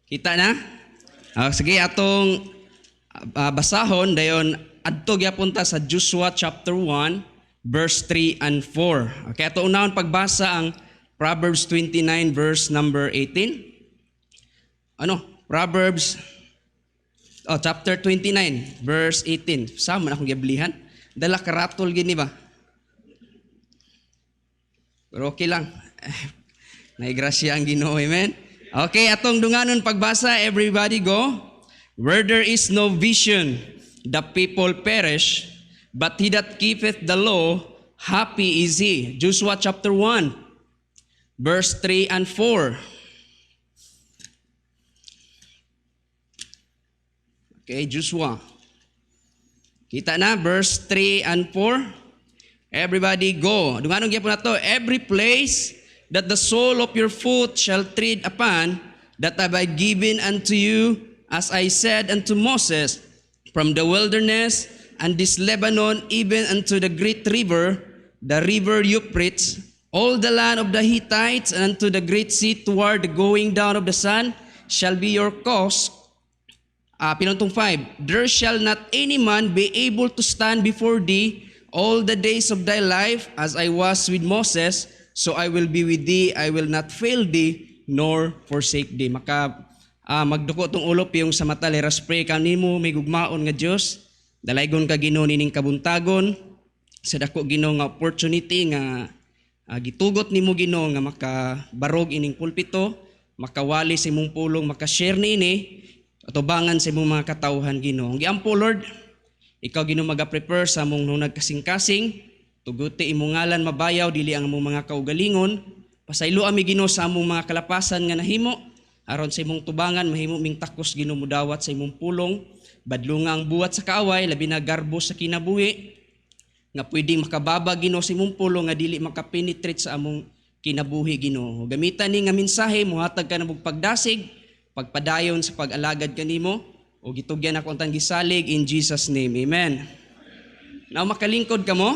Kita na? Sige, atong basahon dayon adto gyapon ta sa Joshua chapter 1 verse 3 and 4. Okay, ato unahon pagbasa ang Proverbs 29 verse number 18. Proverbs chapter 29 verse 18. Sama na akong giblihan. Dala karatol gini ba? Pero okay lang. Naigrasya ang Ginoo, amen. Okay, atong dunganon pagbasa, everybody go. Where there is no vision, the people perish, but he that keepeth the law, happy is he. Joshua chapter 1, verse 3 and 4. Okay, Joshua. Kita na, verse 3 and 4. Everybody go. Dunganon gyapon nato, every place that the sole of your foot shall tread upon, that have I given unto you, as I said unto Moses, from the wilderness and this Lebanon, even unto the great river, the river Euphrates, all the land of the Hittites, and unto the great sea toward the going down of the sun, shall be your cause. Pinuntong 5, there shall not any man be able to stand before thee all the days of thy life, as I was with Moses, so I will be with thee, I will not fail thee, nor forsake thee. Magduko tong ulop yung sa mata, let us pray. Kanimo may gugmaon nga Dios, dalaygon ka Ginoo nining kabuntagon, sa dako Ginoo nga opportunity nga gitugot nimo Ginoo nga makabarog ining pulpito, makawali sa imong pulong, makashare niini, atubangan sa imong mga katawhan Ginoo. Giampo Lord, ikaw Ginoo maga-prepare sa among nunag kasing-kasing, tuguti imong ngalan mabayaw dili ang among mga kaugalingon, pasaylo ami Ginoo sa among mga kalapasan nga nahimo, aron sa imong tubangan mahimo ming takos Ginoo mudawat sa imong pulong, badlunga ang buhat sa kaaway, labi na garbo sa kinabuhi, nga pwedeng makababa Ginoo sa imong pulong nga dili makapenetrate sa among kinabuhi Ginoo. Gamitan ni nga mensahe mohatag ka na og pagdasig, pagpadayon sa pag-alagad kanimo, o gitugyan ako ang gisalig in Jesus name. Amen. Now makalingkod ka mo.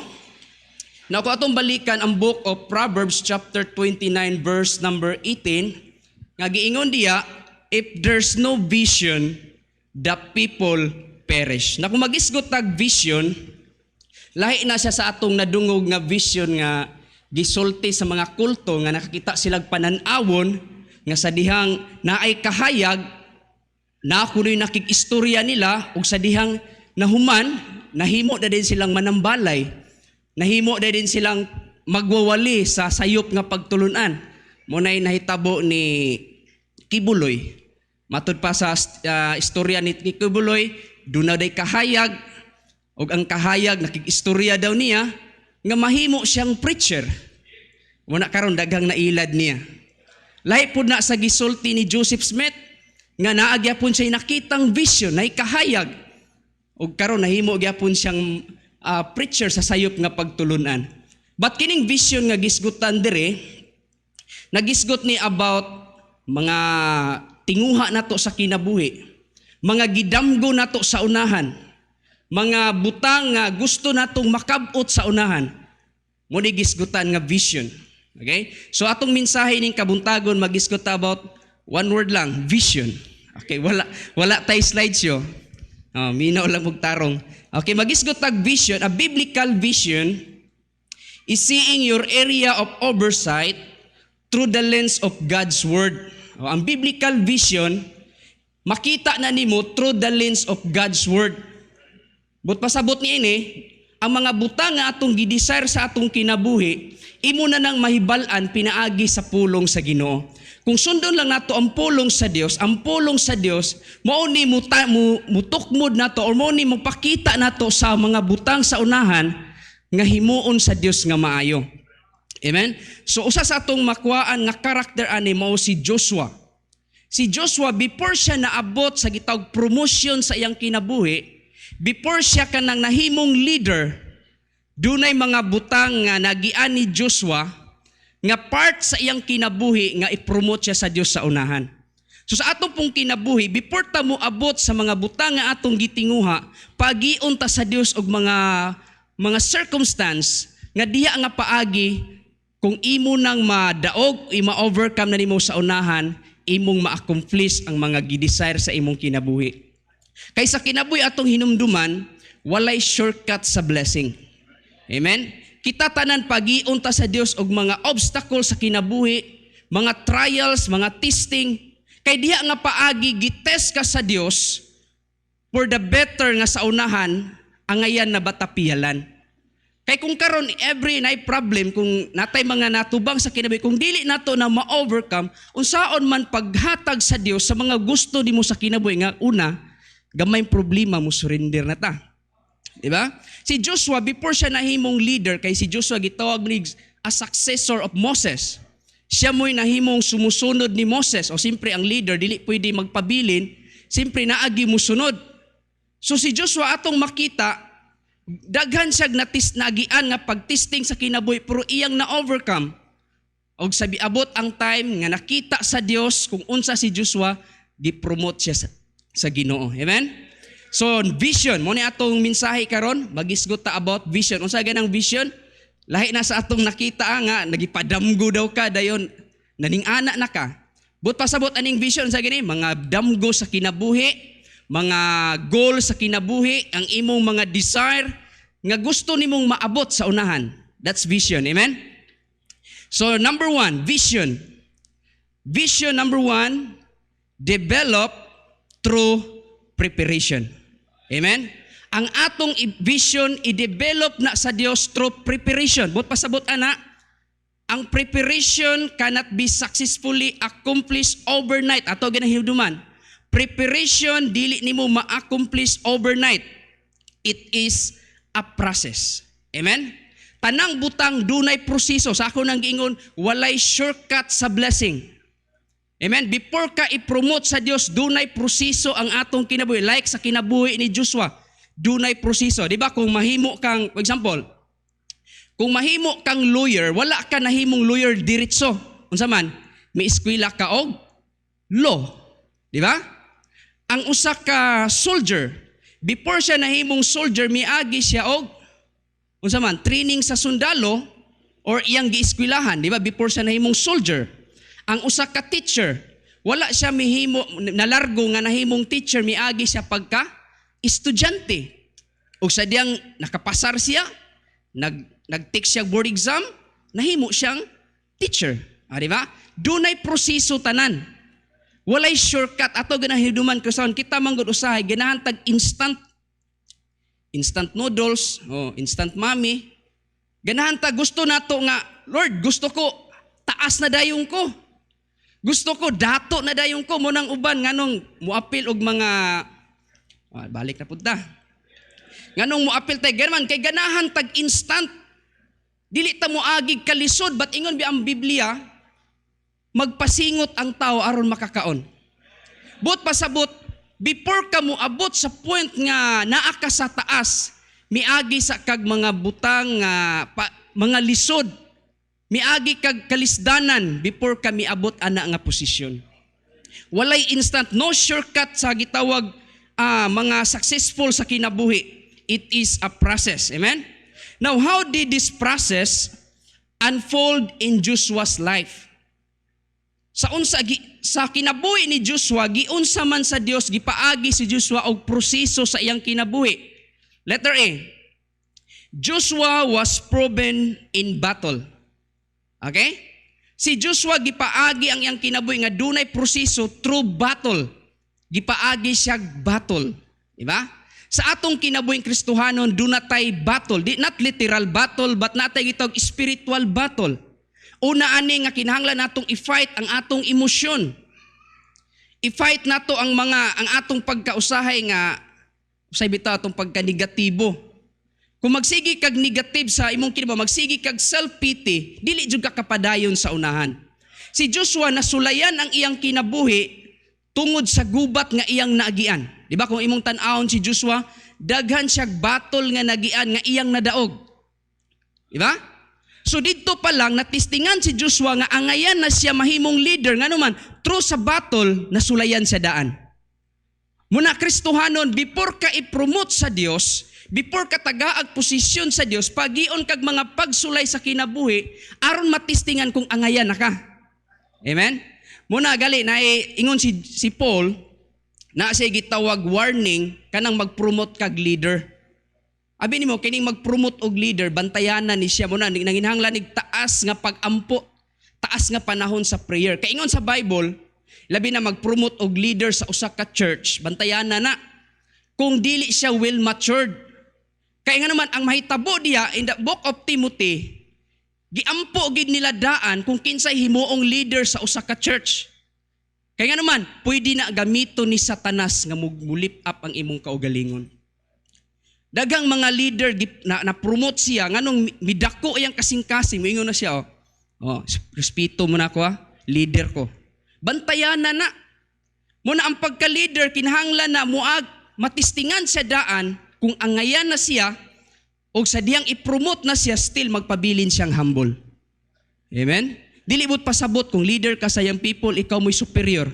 Now kung atong balikan ang book of Proverbs chapter 29 verse number 18, nga giingon diya, if there's no vision, the people perish. Na kung mag-isgot tag vision, lahi na siya sa atong nadungog nga vision nga gisulti sa mga kulto nga nakakita silang panan-awon nga sa dihang naay kahayag na kunoy nakikistorya nila ug sa dihang nahuman nahimo na din silang manambalay, nahimo na din silang magwawali sa sayop nga pagtulunan. Munay nahitabo ni Kibuloy. Matud pa sa istorya ni Kibuloy, doon na day kahayag, o ang kahayag, nakikistorya daw niya, nga mahimo siyang preacher. Muna karon daghang nailad niya. Lahi po na sa gisulti ni Joseph Smith, nga naagyapon siya nakitang vision, na kahayag, o karon nahimo gyapon siyang preacher sa sayop nga pagtulunan. But kining vision nga gisgutan dire, nagisgot ni about mga tinguha nato sa kinabuhi, mga gidamgo nato sa unahan, mga butang nga gusto natong makabot sa unahan. Muni gisgutan nga vision. Okay? So atong mensahe ning kabuntagon magisgot about one word lang, vision. Okay, wala tay slideshow. Minaw lang og tarong. Okay, magisgot tag vision. A biblical vision is seeing your area of oversight through the lens of God's Word. Ang biblical vision, makita na nimo through the lens of God's Word. But pasabot niini, ang mga butang nga atong gidesire sa atong kinabuhi, imo na nang mahibalan pinaagi sa pulong sa Ginoo. Kung sundon lang nato ang pulong sa Dios, mao ni mutukmod nato or mao ni mapakita nato sa mga butang sa unahan nga himuon sa Dios nga maayo. Amen? So usa sa atong makuhaan nga karakter ani mao si Joshua. Si Joshua before siya naabot sa gitawag promotion sa iyang kinabuhi, before siya kanang nahimong leader, dunay mga butang nga nagian ni Joshua nga part sa iyang kinabuhi nga i-promote siya sa Dios sa unahan. So sa atong pong kinabuhi, before ta mo abot sa mga butang nga atong gitinguha, pagiun ta sa Dios og mga circumstance nga diha nga paagi kung imo nang madaog, ma-overcome na nimo sa unahan, imong ma-accomplish ang mga gidesire sa imong kinabuhi. Kay sa kinabuhi atong hinumduman, walay shortcut sa blessing. Amen? Kita tanan pagiunta sa Dios og mga obstacle sa kinabuhi, mga trials, mga testing, kay diha nga paagi gitest ka sa Dios for the better nga sa unahan, angayan na batapiyalan. Kay kung karon every night problem, kung natay mga natubang sa kinabuhi, kung dili nato na ma-overcome, unsaon man paghatag sa Dios sa mga gusto nimo sa kinabuhi nga una, gamay problema mo surrender na ta. Diba? Si Joshua, before siya nahimong leader, kay si Joshua gitawag ni a successor of Moses. Siya mo'y nahimong sumusunod ni Moses. O simpre ang leader, dili pwede magpabilin, simpre naagi mo sunod. So si Joshua atong makita, daghan siya nagian nga pagtisting sa kinabuhi, pero iyang na-overcome. Og sabi abot ang time nga nakita sa Dios kung unsa si Joshua, gi-promote siya sa Ginoo. Amen? So vision, mo ni atong mensahe karon, magisgot ta about vision. Unsa ganang vision? Lahi na sa atong nakita nga nagipadamgo daw ka dayon naning-ana na ka. But pasabot aning vision sa gani, mga damgo sa kinabuhi, mga goal sa kinabuhi, ang imong mga desire nga gusto nimong maabot sa unahan. That's vision. Amen? So number 1, vision. Vision number 1, develop through preparation. Amen? Ang atong vision i-develop na sa Dios through preparation. But pasabot ana, ang preparation cannot be successfully accomplished overnight. Ato ginahiduman. Preparation dili nimo ma-accomplish overnight. It is a process. Amen? Tanang butang dunay proseso. Sa ako nang giingon, walay shortcut sa blessing. Amen? Before ka i-promote sa Dios, dunay proseso ang atong kinabuhi. Like sa kinabuhi ni Joshua, dunay proseso. Di ba? Kung mahimo kang, for example, kung mahimo kang lawyer, wala ka nahimong lawyer diretso. Unsa man, may eskwela ka og law. Di ba? Ang usa ka soldier, before siya nahimong soldier, miagi siya og unsa man, training sa sundalo or iyang gieskwilahan, di ba? Before siya nahimong soldier. Ang usa ka teacher, wala siya mihimo nalargo nga nahimong teacher, miagi siya pagka estudyante. O sa diyang nakapasar siya, nag-take siya board exam, nahimo siyang teacher. Di ba? Dunay proseso tanan. Walay shortcut. Ato ganahiduman ko sa kita manggod usahay, ganahan tag instant noodles, instant mami. Ganahan tag gusto nato nga, Lord, gusto ko taas na dayong ko. Gusto ko dato na dayong ko mo nang uban nganong muapil og mga balik na punta. Nganong muapil tay ganman kay ganahan tag instant. Dili ta moagig kalisod bat ingon bi ang Biblia magpasingot ang tao aron makakaon. But pasabot before ka moabot sa point nga naa ka sa taas, miagi sa kag mga butang mga lisod. Miagi kag kalisdanan before kami abot ana nga posisyon. Walay instant, no shortcut sa gitawag mga successful sa kinabuhi. It is a process. Amen? Now, how did this process unfold in Joshua's life? Sa kinabuhi ni Joshua, giunsa man sa Dios gipaagi si Joshua og proseso sa iyang kinabuhi. Letter A. Joshua was proven in battle. Okay? Si Joshua gipaagi ang iyang kinabuhi nga dunay proseso through battle. Gipaagi siya battle. Diba? Sa atong kinabuhing Kristohanon, dunatay battle. Not literal battle, but natay gitawag spiritual battle. Una ani nga kinahanglan natong i-fight ang atong emosyon. I-fight nato ang atong pagkausahay nga usay bitaw atong pagka-negatibo. Kung magsigi kag negative sa imong kinabuhi, magsigi kag self-pity, dili jud ka kapadayon sa unahan. Si Joshua nasulayan ang iyang kinabuhi tungod sa gubat nga iyang naagian. Di ba kung imong tan-awon si Joshua, daghan siya battle nga nagian nga iyang nadaog. Di ba? So dito pa lang natistingan si Joshua nga angayan na siya mahimong leader nga naman through sa battle nasulayan siya daan. Muna Kristohanon, before ka i-promote sa Dios, before ka tagaag posisyon sa Dios, pagion kag mga pagsulay sa kinabuhi, aron matistingan kung angayan na ka. Amen? Muna gali na ingon si Paul na siya gitawag warning kanang mag-promote kag leader. Abi nimo kining mag-promote og leader bantayanan ni siya muna nanginhanglan nig taas nga pag-ampo, taas nga panahon sa prayer. Kay ingon sa Bible, labi na mag-promote og leader sa usa ka church, bantayanan na kung dili siya well matured. Kay nga naman ang mahitabo diha in the book of Timothy, giampo gid nila daan kung kinsay himuong leader sa usa ka church. Kaya nga naman, pwede na gamiton ni Satanas nga mulip up ang imong kaugalingon. Dagang mga leader na promote siya nganong midako iyang kasing-kasing, moingon na siya respeto mo na ako leader ko. Bantayanan na. Muna ang pagka-leader kinahanglan na muag matistingan sa daan kung angayan na siya o sa diyang i-promote na siya, still magpabilin siyang humble. Amen? Dilibot pasabot kung leader ka sa young people, ikaw mo'y superior.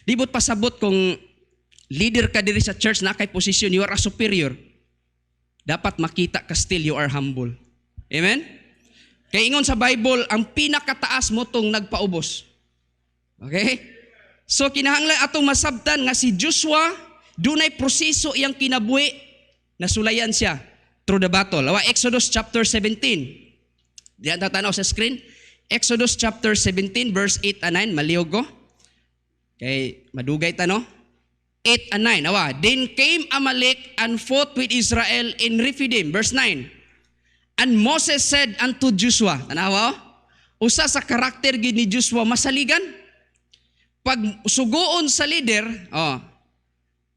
Dilibot pasabot kung leader ka diri sa church na kay position, you are a superior. Dapat makita ka still, you are humble. Amen? Kaya ingon sa Bible, ang pinakataas mo tong nagpaubos. Okay? So kinahanglan atong masabtan nga si Joshua, dunay proseso iyang kinabuhi, nasulayan siya through the battle. Exodus chapter 17. Diyan tatanaw sa screen. Exodus chapter 17 verse 8 and 9. Maliyog ko. Kay madugay ta no? 8 and 9. Then came Amalek and fought with Israel in Rephidim. Verse 9. And Moses said unto Joshua, tanawa, usa sa karakter gid ni Joshua masaligan. Pag sugoon sa leader,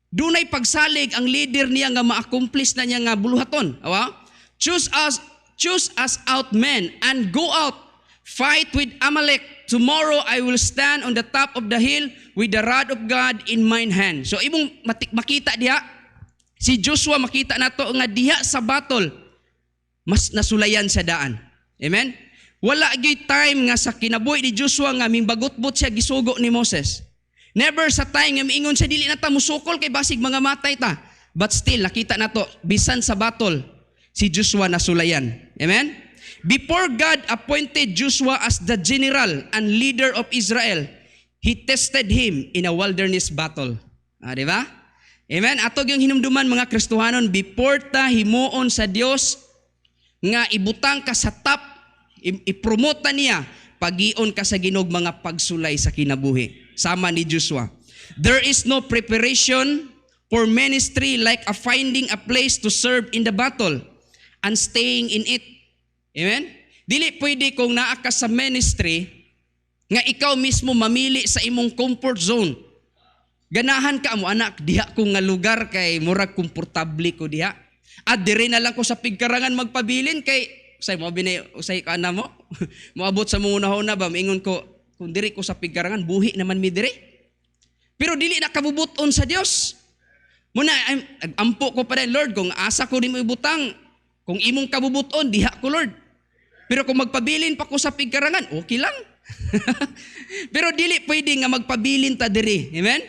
dunay pagsalig ang leader niya nga ma-accomplish na niya nga buluhaton. Choose us out men and go out, fight with Amalek. Tomorrow I will stand on the top of the hill with the rod of God in mine hand. So imong makita diha, si Joshua makita nato nga diha sa battle, mas nasulayan sa daan. Amen? Wala gyud time nga sa kinabuhi ni Joshua nga mingbagot-bot siya gisugo ni Moses. Never sa time nga miingon sa dili na ta musukol kay basig mga matay ta. But still, nakita na to, bisan sa battle, si Joshua nasulayan. Amen? Before God appointed Joshua as the general and leader of Israel, He tested him in a wilderness battle. Di ba? Amen? Atog yung hinumduman mga Kristohanon, before ta himuon sa Dios nga ibutang ka sa top, ipromote niya, pagion ka sa Ginog mga pagsulay sa kinabuhi. Sama ni Joshua. There is no preparation for ministry like a finding a place to serve in the battle and staying in it. Amen? Dili pwede kung naa ka sa ministry nga ikaw mismo mamili sa imong comfort zone. Ganahan ka mo anak, diha ko nga lugar kay murag komportable ko diha. At dire na lang ko sa pigkarangan magpabilin kay usay ka na mo. Moabot sa munahon na ba mingon ko kung diri ko sa pigkarangan, buhi naman mi diri. Pero dili na kabubuton sa Dios. Muna, ampo ko pa rin, Lord, kung asa ko di mo ibutang, kung imong kabubuton, diha ko, Lord. Pero kung magpabilin pa ko sa pigkarangan, okay lang. Pero dili pwede nga magpabilin ta diri. Amen?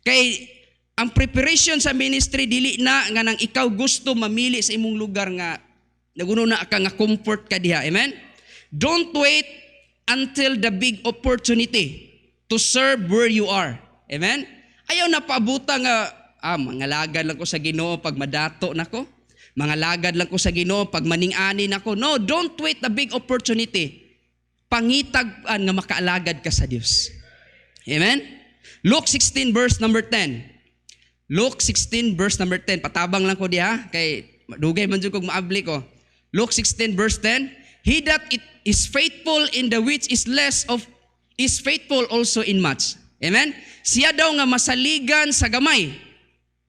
Kay, ang preparation sa ministry, dili na nga nang ikaw gusto mamili sa imong lugar nga, naguno na ka nga comfort ka diha. Amen? Don't wait until the big opportunity to serve where you are. Amen? Ayaw na pabuta nga, mangalagad lang ko sa Ginoo pag madato nako. Mangalagad lang ko sa Ginoo pag maning-ani nako. No, don't wait the big opportunity. Pangitag-an nga makaalagad ka sa Dios. Amen? Luke 16 verse number 10. Luke 16 verse number 10. Patabang lang ko diha kay dugay man jud kog maabli ko. Luke 16 verse 10. He that is faithful in the which is less of is faithful also in much. Amen? Siya daw nga masaligan sa gamay,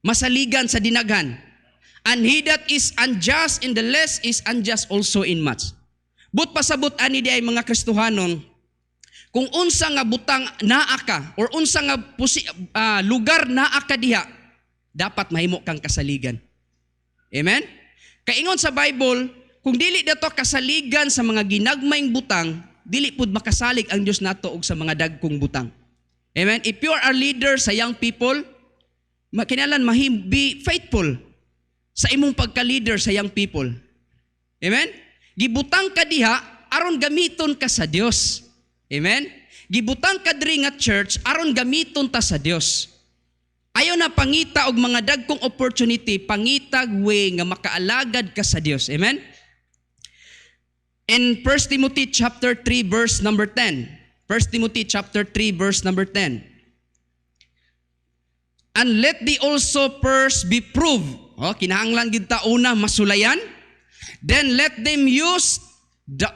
masaligan sa dinaghan. And he that is unjust in the less is unjust also in much. But pasabot ani di ay mga Kristohanon, kung unsa nga butang naa ka or unsa nga lugar naa ka diha, dapat mahimo kang kasaligan. Amen? Kaingon sa Bible, kung dili dato kasaligan sa mga ginagmayng butang, dili pud makasalig ang Dios nato og sa mga dagkong butang. Amen? If you are a leader sa young people, kinahanglan be faithful sa imong pagka-leader sa young people. Amen? Gibutang ka diha aron gamiton ka sa Dios. Amen? Gibutang ka diri nga church aron gamiton ta sa Dios. Ayaw na pangita og mga dagkong opportunity, pangitag way nga makaalagad ka sa Dios. Amen? In 1 Timothy chapter 3 verse number 10. 1 Timothy chapter 3 verse number 10. And let thee also first be proved. Kinahanglan gid ta una masulayan. Then let them use the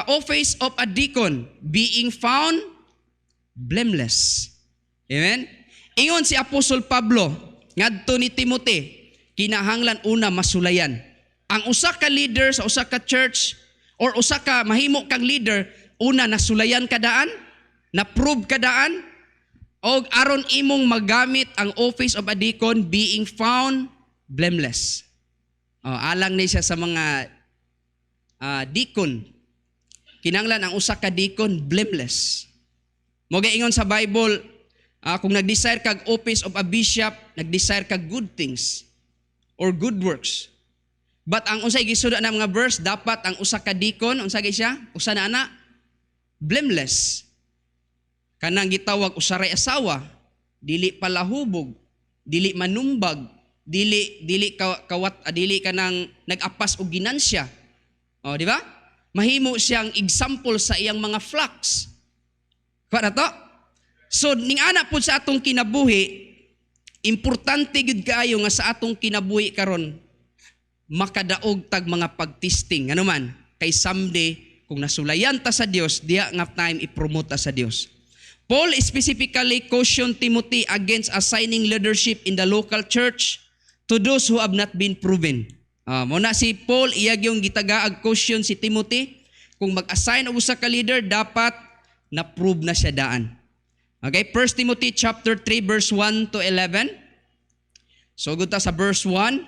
office of a deacon, being found blameless. Amen? Ingon si Apostol Pablo, ngadto ni Timothy, kinahanglan una masulayan. Ang usa ka leader sa usa ka church or usa ka mahimo kang leader, una nasulayan ka daan, na-prove ka daan, o aron imong magamit ang office of a deacon being found blameless. Alang ni siya sa mga deacon. Kinahanglan ang usa ka deacon blameless. Mo ingon sa Bible, kung nag-desire kag office of a bishop, nag-desire kag good things or good works. But ang unsay gisuda na mga verse, dapat ang usa ka deacon, unsa gyud siya? Usa na ana blameless. Kanang gitawag usaray asawa, dili palahubog, dili manumbag, dili ka nang nag-apas og ginansya. Di ba? Mahimo siyang example sa iyang mga flocks. Kuha na to? So, ning ana po sa atong kinabuhi, importante gid kaayo nga sa atong kinabuhi karon makadaog tag mga pagtisting. Ano man? Kay someday, kung nasulayan ta sa Dios, diya nga time i-promote ta sa Dios. Paul specifically cautioned Timothy against assigning leadership in the local church to those who have not been proven. Muna si Paul, iyag yung gitagaag caution si Timothy, kung mag-assign o usa ka leader, dapat na-prove na siya daan. Okay, 1 Timothy chapter 3 verse 1 to 11. So gud ta sa verse 1,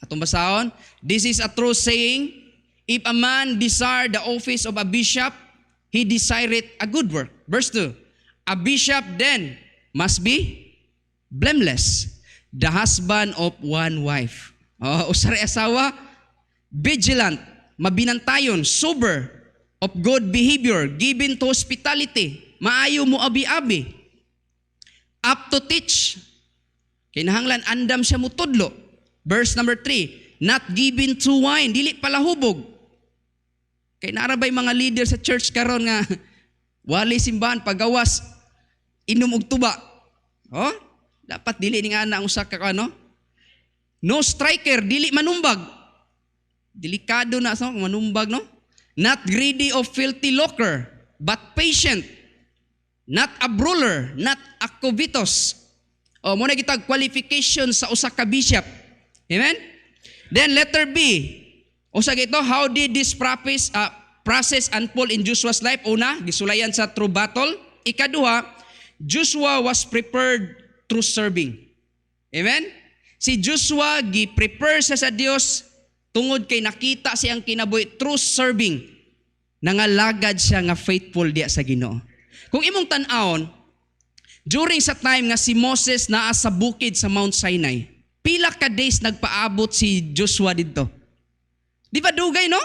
atong basahon. This is a true saying, if a man desire the office of a bishop, he desireth a good work. Verse 2, a bishop then must be blameless, the husband of one wife. Usaray asawa, vigilant, mabinantayon, sober, of good behavior, given to hospitality, maayo mo abi-abi, up to teach, kinahanglan andam siya mo tudlo. Verse number 3, not given to wine, dili palahubog. Kay narabay mga leader sa church karon nga wali simbahan pagawas inom og tuba. Dapat dili ni nga ana ang usa ka ano? No striker, dili manumbag. Delikado na sa manumbag, no? Not greedy of filthy lucre, but patient. Not a brawler, not a covetous. Muna kitag qualification sa usa ka bishop. Amen? Then letter B. Usa gito, how did this process unfold in Joshua's life? Una, gisulayan sa true battle. Ikaduha, Joshua was prepared through serving. Amen? Si Joshua gi-prepare sa Dios tungod kay nakita siyang kinabuhi through serving. Nangalagad siya nga faithful diya sa Ginoo. Kung imong tan-awon, during sa time nga si Moses naa sa bukid sa Mount Sinai, pila ka days nagpaabot si Joshua dito. Di ba dugay, no?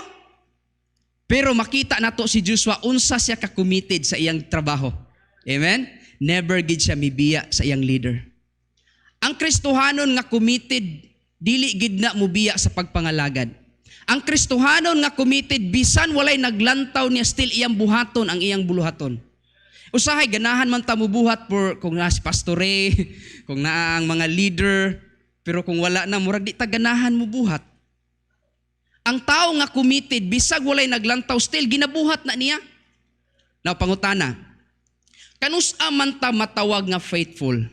Pero makita nato si Joshua unsa siya ka-committed sa iyang trabaho. Amen? Never gid siya mibiya sa iyang leader. Ang Kristohanon nga committed, dili gid na mubiya sa pagpangalagad. Ang Kristohanon nga committed, bisan walay naglantaw niya, still iyang buhaton ang iyang buluhaton. Usahay, ganahan man ta mubuhat for kung na si pastore, kung na ang mga leader, pero kung wala na, murag di ta ganahan mubuhat. Ang tao nga committed, bisag walay naglantaw, still ginabuhat na niya. Now, pangutana, kanus-a man ta matawag nga faithful?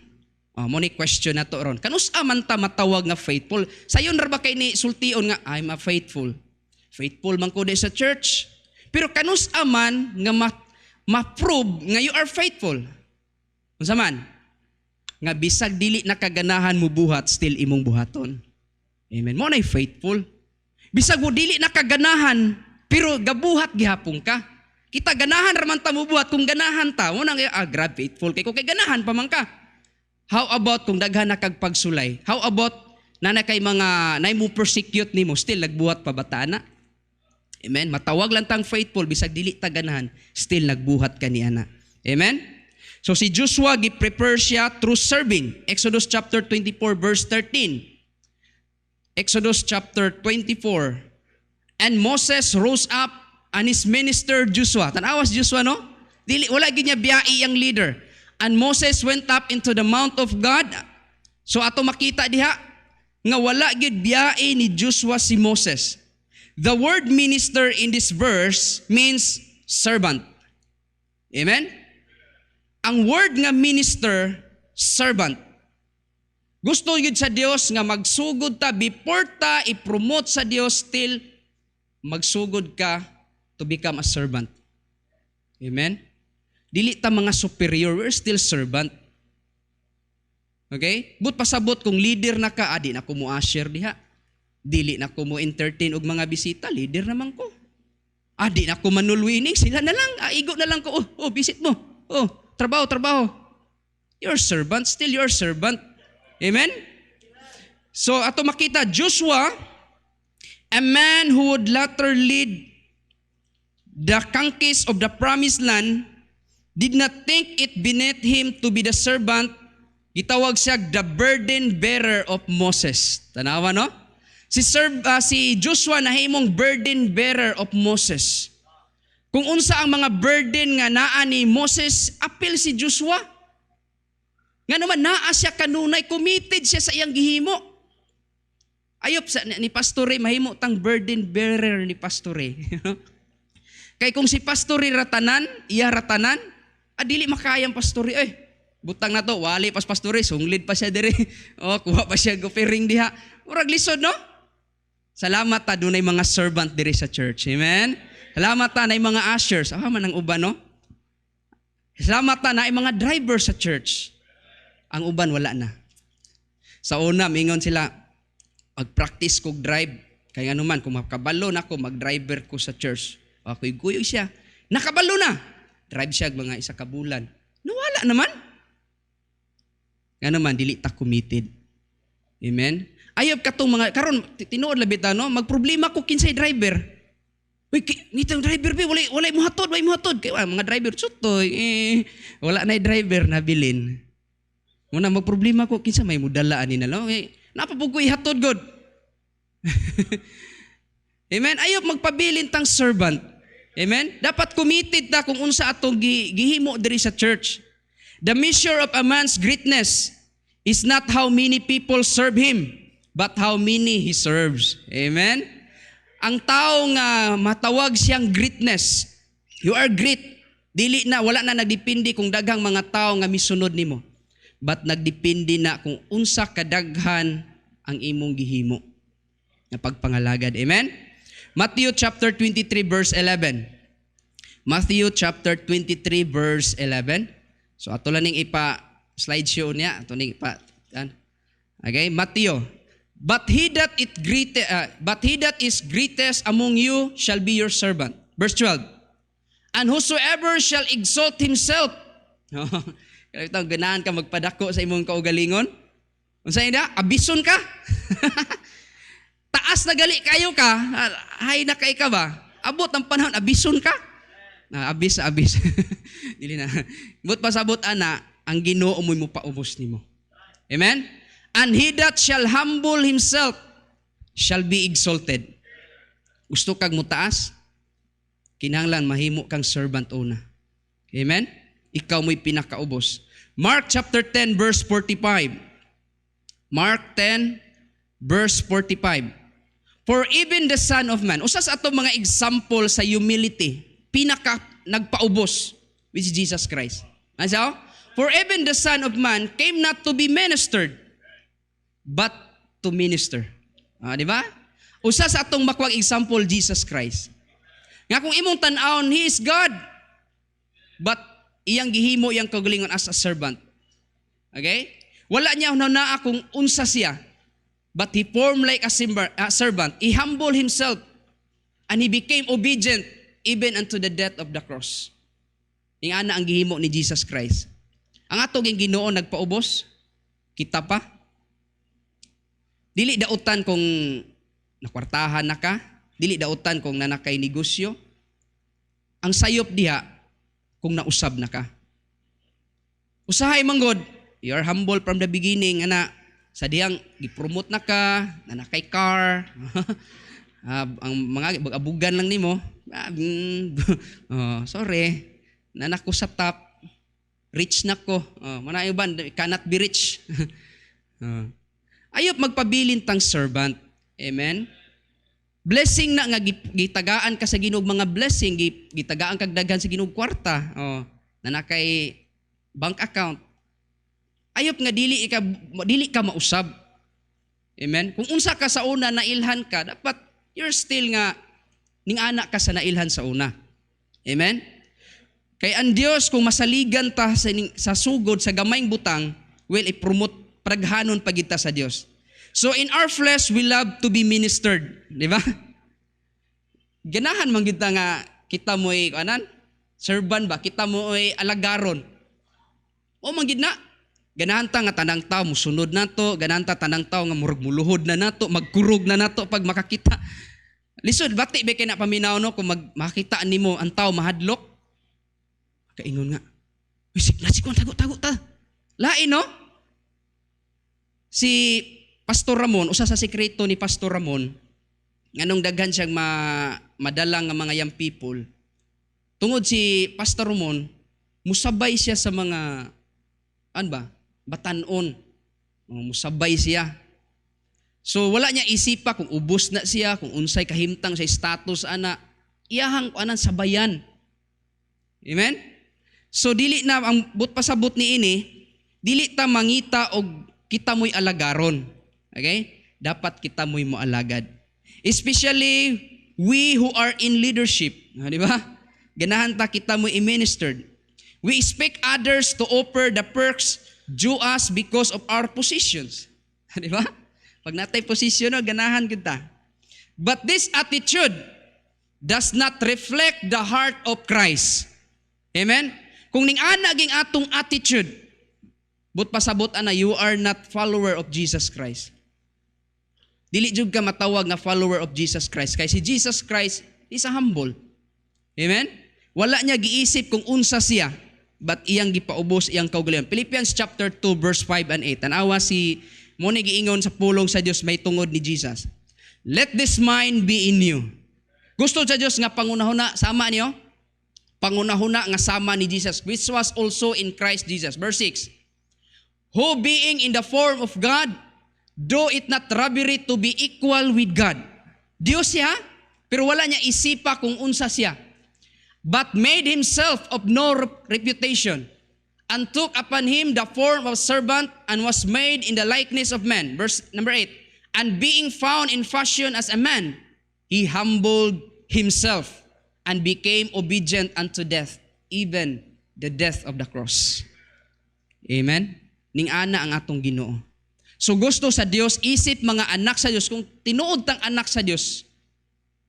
Mo ni question na to ron. Kanus-a man ta matawag nga faithful? Sayon ra ba kay ni sultion nga I'm a faithful? Faithful man ko di sa church. Pero kanus-a man nga ma-prove nga you are faithful? Unsa man? Nga bisag dili nakaganahan mo buhat, still imong buhaton. Amen. Mo nay faithful. Bisag mo dili nakaganahan, pero gabuhat gihapon ka. Kita ganahan ra man ta mo buhat, kung ganahan ta, mo nang grab faithful kay kay ganahan pa man ka. How about kung daghan na kag pagsulay? How about na kay mga nay mo persecute nimo, still nagbuhat pa bata na? Amen. Matawag lang tang faithful bisag dili ta ganahan, still nagbuhat ka niya na. Amen? So si Joshua, gi-prepare siya through serving. Exodus chapter 24 verse 13. Exodus chapter 24. And Moses rose up and his minister Joshua. Tanawas Joshua, no? Dili, wala gid niya biyai ang leader. And Moses went up into the mount of God. So ato makita diha, nga wala gid biyai ni Joshua si Moses. The word minister in this verse means servant. Amen? Ang word nga minister, servant. Gusto yun sa Dios nga magsugod ta, before ta i-promote sa Dios, still magsugod ka to become a servant. Amen? Dili ta mga superior, we're still servant. Okay? But pasabot kung leader na ka, di na ko mo usher diha. Dili na ko mo entertain og mga bisita, leader naman ko. Di na ko manulwining, sila na lang, igo na lang ko, visit mo. Trabaho. You're servant, still your servant. Amen? So, ato makita, Joshua, a man who would later lead the conquest of the promised land, did not think it beneath him to be the servant. Gitawag siya the burden bearer of Moses. Tanawa, no? Si Joshua nahimong burden bearer of Moses. Kung unsa ang mga burden nga naa ni Moses, apil si Joshua. Nga naman naa siya kanunay, committed siya sa iyang gihimo. Ayop ni Pastore, mahimo tang burden bearer ni Pastore. Kay kung si Pastore ratanan, iya ratanan, dili makayang Pastore, butang na to, wali pas Pastore, sunglid pa siya dire. Kuha pa siya offering diha. Murag lisod, no? Salamat ta dunay mga servant dire sa church. Amen? Salamat ta na mga ushers. Man ang uban, no? Salamat ta na mga driver sa church. Ang uban wala na. Sa una, mingon sila, mag-practice kog drive. Kaya nga naman, kung makabalo na ako, mag-driver ko sa church. Ako'y guyo siya. Nakabalo na. Drive siya mga isa ka bulan. Nawala naman. Nga naman, dili ta committed. Amen? Ayop katong mga, karon tinuod labit no, magproblema ko kinsay driver. Uy, nitong driver ba, wala mo hatod. Kaya mga driver, sutoy, wala na driver na bilin. Muna magproblema ko, kinsa may mudalaan nila, no? Napapag ko ihatod, God. Amen? Ayop magpabilin tang servant. Amen? Dapat committed ta kung unsa atong gihimo diri sa church. The measure of a man's greatness is not how many people serve him, but how many he serves. Amen? Ang tao nga matawag siyang greatness, you are great. Dili na, wala na nagdepende kung daghang mga tao nga misunod nimo. But nagdepende na kung unsa kadaghan ang imong gihimo na pagpangalagad. Amen? Matthew chapter 23 verse 11. Matthew chapter 23 verse 11. So ato lang ning slideshow niya, ato ning okay, Matthew. But he that is greatest among you shall be your servant. Verse 12. And whosoever shall exalt himself. Ito, ganahan ka magpadako sa imong kaugalingon. Unsay ina? Abison ka? Taas na gali kayo ka. Hay na kay ka ba? Abot ang panahon, abison ka? Abis. Dili na. But pasabot ana, ang Ginoo mo paubos nimo. Amen? And he that shall humble himself shall be exalted. Gusto kag mutaas? Kinahanglan mahimo kang servant una. Amen? Ikaw mo'y pinakaubos. Mark chapter 10 verse 45. Mark 10 verse 45. For even the Son of Man, usas ato mga example sa humility, pinaka nagpaubos, which is Jesus Christ. Ano? For even the Son of Man came not to be ministered, but to minister. Di ba? Usas atong makuwang example, Jesus Christ. Nga kung imong tan-awon, He is God, but iyang gihimo iyang kaugalingon as a servant. Okay? Wala niya na kung unsa siya, but He formed like a servant. He humbled Himself, and He became obedient even unto the death of the cross. Yung ana ang gihimo ni Jesus Christ. Ang atong Ginoo nagpaubos, kita pa. Dili dautan kung nakwartahan na ka, dili dautan kung nanakay negosyo. Ang sayop diha kung nausab na ka. Usahay manggod, you are humble from the beginning, ana, sa diyang gipromote na ka, na nakay car, ang mga abugan lang nimo, sorry, nanak ko sa top, rich na ko, manayo ba, cannot be rich. Ayop magpabilin tang servant, amen? Blessing na nga gitagaan ka sa Ginoo mga blessing, gitagaan kag daghan sa Ginoo kwarta, na nakay bank account. Ayop nga dili ka mausab. Amen. Kung unsa ka sa una nailhan ka, dapat you're still nga ning anak ka sa nailhan sa una. Amen. Kay ang Dios kung masaligan ta sa sugod sa gamayng butang, well i-promote praghanon pagita sa Dios. So in our flesh, we love to be ministered. Di ba? Ganahan man kita nga, kita mo'y, serban ba? Kita mo'y alagaron. O manggid na. Ganahan ta nga tanang tao, musunod na to. Ganahan ta tanang tao nga murag muluhod na nato, magkurog na nato pag makakita. Lisod, bati ba na paminaw no, kung makita nimo ang tao mahadlok? Kaingon nga, nasikon, tago ta. Lain no? Si Pastor Ramon, usa sa sekreto ni Pastor Ramon, nganong daghan siyang madalang nga mga young people. Tungod si Pastor Ramon, musabay siya sa mga, batanon. Musabay siya. So wala niya isipa kung ubos na siya, kung unsay kahimtang sa status ana, iyahang sabayan. Amen? So dili na, ang pasabot ni ini, dili ta mangita og kita mo'y alagaron. Okay? Dapat kita mo'y moalagad. Especially we who are in leadership. Di ba? Ganahan ta kita mo'y i-ministered. We expect others to offer the perks due us because of our positions. Di ba? Pag natay posisyon, ganahan kita. But this attitude does not reflect the heart of Christ. Amen? Kung ning ana ging atong attitude, but pasabot ana, you are not follower of Jesus Christ. Dili jud ka matawag nga follower of Jesus Christ. Kay si Jesus Christ is a humble. Amen? Wala niya giisip kung unsa siya, but iyang gipaubos iyang kaugalingon. Philippians chapter 2 verse 5 and 8. Tanawa si mo ni giingon sa pulong sa Dios may tungod ni Jesus. Let this mind be in you. Gusto sa Dios nga pangunahuna sama niyo? Pangunahuna nga sama ni Jesus, which was also in Christ Jesus. Verse 6. Who being in the form of God, do it not robbery to be equal with God. Diyos siya, pero wala niya isipa kung unsa siya. But made himself of no reputation, and took upon him the form of servant, and was made in the likeness of man. Verse number 8. And being found in fashion as a man, he humbled himself, and became obedient unto death, even the death of the cross. Amen? Ning ana ang atong Ginoo. So gusto sa Dios, isip mga anak sa Dios, kung tinuod tang anak sa Dios,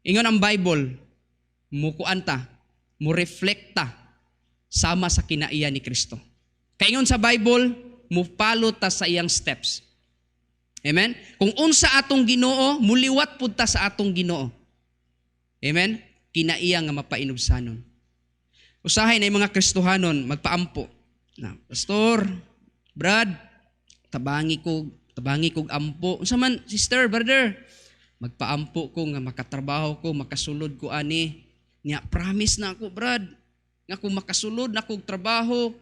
ingon ang Bible, mukuan ta, mureflekta sama sa kinaiya ni Kristo. Kaya ingon sa Bible, mupalo ta sa iyang steps. Amen? Kung unsa atong Ginoo, muliwat pud ta sa atong Ginoo. Amen? Kinaiya nga mapainubsanon. Usahay na yung mga Kristohanon, magpaampo. Na, Pastor, Brad, tabangi kog ampo. Unsa man, sister, brother, magpaampo ko nga makatrabaho ko, makasulod ko ani. Nya promise na ako, Brad, nga kung makasulod na kog trabaho,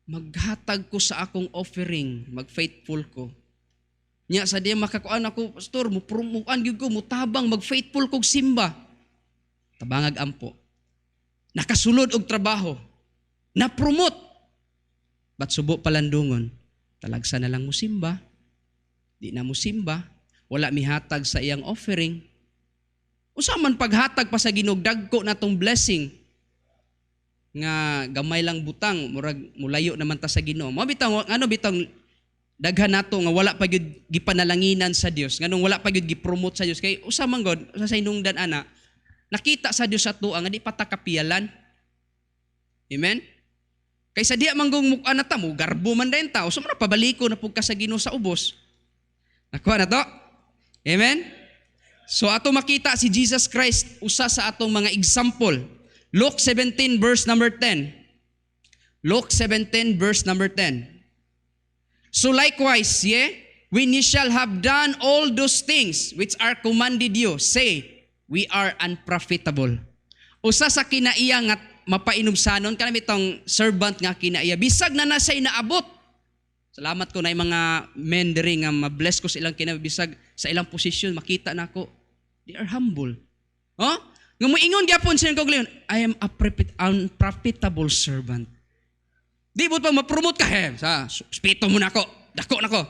maghatag ko sa akong offering, magfaithful ko. Nya sa diya makakuan ako, Pastor, mupromuan gyud ko, mutabang magfaithful kog simba. Tabangag ampo. Nakasulod og trabaho. Na-promote. But subo palandungon, talagsa na lang mo simba. Di na mo simba. Wala mihatag sa iyang offering. Unsa man paghatag pa sa Ginoo, dagko na tong blessing nga gamay lang butang, murag mulayo naman ta sa Ginoo. Mo bitaw ano bitang daghan nato nga wala pa gyud gipanalanginan sa Dios, nganong wala pa gyud gipromote sa Dios kay usa man god sa hinungdan ana nakita sa Dios ato nga di patakapiyalan. Amen. Kay sa diya manggong mukha na ta mo garbo man din ta, usa man pabaliko na pud ka sa Ginoo sa ubos. Nakuha na to? Amen. So ato makita si Jesus Christ usa sa atong mga example. Luke 17 verse number 10. Luke 17 verse number 10. So likewise, when ye shall have done all those things which are commanded you, say, we are unprofitable. Usa sa kinaiya nga mapainumsanon, kanami itong servant nga kinaiya, bisag na nasa'y naabot. Salamat ko na yung mga men diri nga mabless ko sa ilang kinabisag sa ilang posisyon, makita na ako. They are humble. Oh? Nga moingon gyapon silang kaugalingon, I am a unprofitable servant. Di mo pa ma-promote ka, sa spito mo na ako, dako na ako.